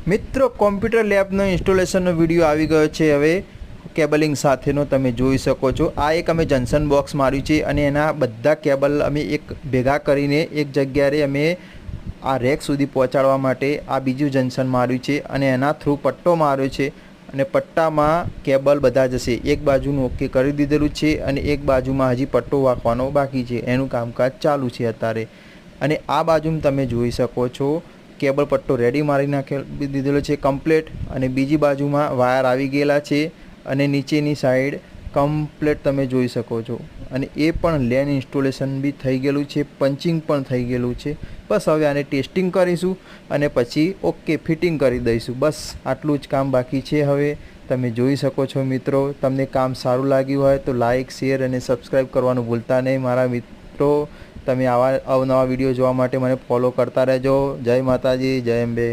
મિત્રો computer લેબનો ઇન્સ્ટોલેશનનો video આવી ગયો છે હવે કેબલિંગ સાથેનો તમે જોઈ શકો છો। આ એક અમે જંકશન બોક્સ માર્યું છે અને એના બધા કેબલ અમે એક ભેગા કરીને એક જગ્યાએ અમે આ રેક સુધી પહોંચાડવા માટે આ બીજું જંકશન માર્યું છે અને એના થ્રુ પટ્ટો માર્યો છે અને પટ્ટામાં કેબલ બધા જશે। એક બાજુનું ઓકે કરી દીધેલું છે અને એક બાજુમાં હજી પટ્ટો વાંકવાનો બાકી છે, એનું કામકાજ ચાલુ છે અત્યારે। અને આ બાજુમાં તમે જોઈ શકો છો केबल पट्टो रेडी मारी नाखे दीधेलो छे कम्प्लीट। अने बीजी बाजू में वायर आवी गेला छे अने नीचेनी साइड कम्प्लीट तमे जोई सको छो। अने ए पण लेन इंस्टॉलेशन भी थई गेलुं छे, पंचिंग पण थई गेलुं छे। बस हवे आने टेस्टिंग करीशुं अने पछी ओके फिटिंग करी दईशुं। बस आटलुं ज काम बाकी छे। हवे तमे जोई सको छो मित्रों, तमने काम सारूं लाग्युं होय तो लाइक शेर अने सब्सक्राइब करवानुं भूलता नहीं मारा मित्रों। તમે આવા અવનવા વિડીયો જોવા માટે મને ફોલો કરતા રહેજો। જય માતાજી, જય અંબે।